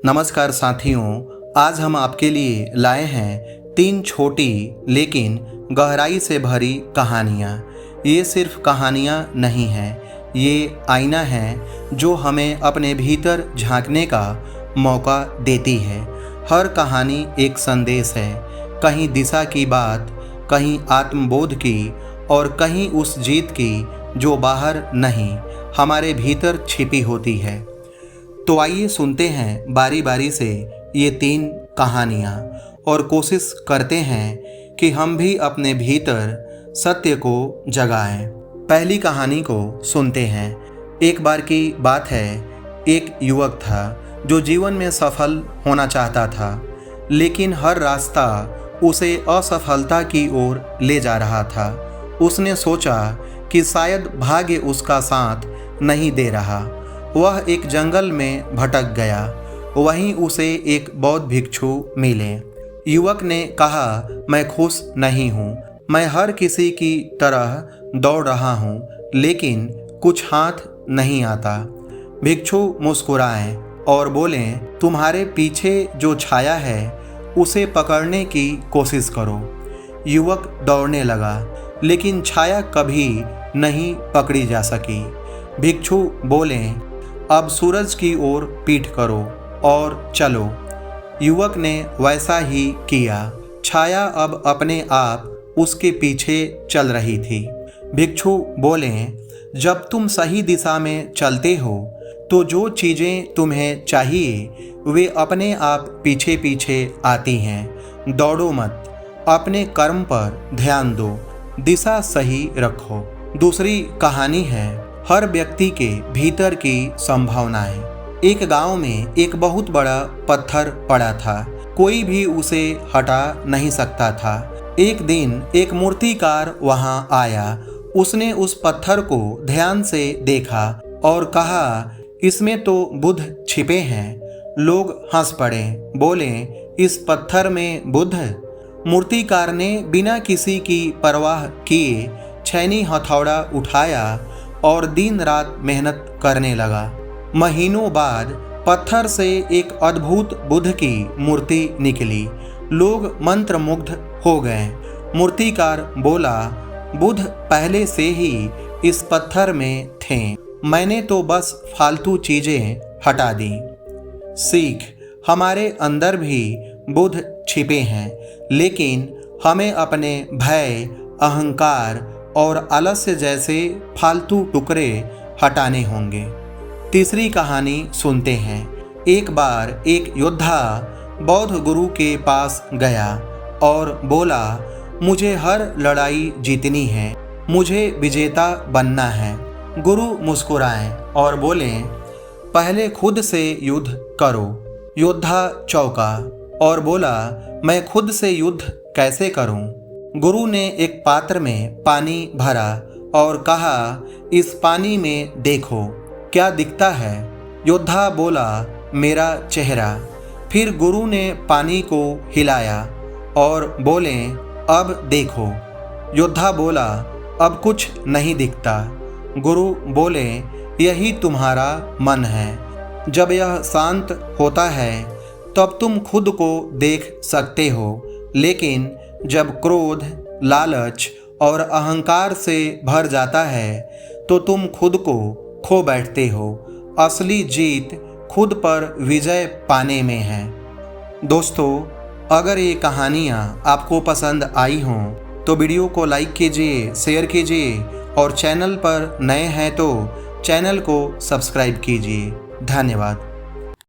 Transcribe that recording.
नमस्कार साथियों, आज हम आपके लिए लाए हैं 3 छोटी लेकिन गहराई से भरी कहानियाँ। ये सिर्फ कहानियाँ नहीं हैं, ये आईना है जो हमें अपने भीतर झांकने का मौका देती है। हर कहानी एक संदेश है, कहीं दिशा की बात, कहीं आत्मबोध की और कहीं उस जीत की जो बाहर नहीं, हमारे भीतर छिपी होती है। तो आइए सुनते हैं बारी बारी से ये 3 कहानियाँ और कोशिश करते हैं कि हम भी अपने भीतर सत्य को जगाएं। पहली कहानी को सुनते हैं। एक बार की बात है, एक युवक था जो जीवन में सफल होना चाहता था, लेकिन हर रास्ता उसे असफलता की ओर ले जा रहा था। उसने सोचा कि शायद भाग्य उसका साथ नहीं दे रहा। वह एक जंगल में भटक गया। वहीं उसे एक बौद्ध भिक्षु मिले। युवक ने कहा, मैं खुश नहीं हूँ, मैं हर किसी की तरह दौड़ रहा हूँ, लेकिन कुछ हाथ नहीं आता। भिक्षु मुस्कुराए और बोले, तुम्हारे पीछे जो छाया है उसे पकड़ने की कोशिश करो। युवक दौड़ने लगा, लेकिन छाया कभी नहीं पकड़ी जा सकी। भिक्षु बोले, अब सूरज की ओर पीठ करो और चलो। युवक ने वैसा ही किया। छाया अब अपने आप उसके पीछे चल रही थी। भिक्षु बोले, जब तुम सही दिशा में चलते हो तो जो चीज़ें तुम्हें चाहिए वे अपने आप पीछे पीछे आती हैं। दौड़ो मत, अपने कर्म पर ध्यान दो, दिशा सही रखो। दूसरी कहानी है, हर व्यक्ति के भीतर की संभावनाएं। एक गांव में एक बहुत बड़ा पत्थर पड़ा था, कोई भी उसे हटा नहीं सकता था। एक दिन एक मूर्तिकार वहां आया। उसने उस पत्थर को ध्यान से देखा और कहा, इसमें तो बुद्ध छिपे हैं। लोग हंस पड़े, बोले, इस पत्थर में बुद्ध? मूर्तिकार ने बिना किसी की परवाह किए छैनी हथौड़ा उठाया और दिन रात मेहनत करने लगा। महीनों बाद पत्थर से एक अद्भुत बुद्ध की मूर्ति निकली। लोग मंत्रमुग्ध हो गए। मूर्तिकार बोला, बुद्ध पहले से ही इस पत्थर में थे, मैंने तो बस फालतू चीजें हटा दी। सीख, हमारे अंदर भी बुद्ध छिपे हैं, लेकिन हमें अपने भय, अहंकार और आलस्य जैसे फालतू टुकड़े हटाने होंगे। तीसरी कहानी सुनते हैं। एक बार एक योद्धा बौद्ध गुरु के पास गया और बोला, मुझे हर लड़ाई जीतनी है, मुझे विजेता बनना है। गुरु मुस्कुराए और बोले, पहले खुद से युद्ध करो। योद्धा चौंका और बोला, मैं खुद से युद्ध कैसे करूं? गुरु ने एक पात्र में पानी भरा और कहा, इस पानी में देखो क्या दिखता है? योद्धा बोला, मेरा चेहरा। फिर गुरु ने पानी को हिलाया और बोले, अब देखो। योद्धा बोला, अब कुछ नहीं दिखता। गुरु बोले, यही तुम्हारा मन है। जब यह शांत होता है तब तुम खुद को देख सकते हो, लेकिन जब क्रोध, लालच और अहंकार से भर जाता है तो तुम खुद को खो बैठते हो। असली जीत खुद पर विजय पाने में है। दोस्तों, अगर ये कहानियाँ आपको पसंद आई हों तो वीडियो को लाइक कीजिए, शेयर कीजिए और चैनल पर नए हैं तो चैनल को सब्सक्राइब कीजिए। धन्यवाद।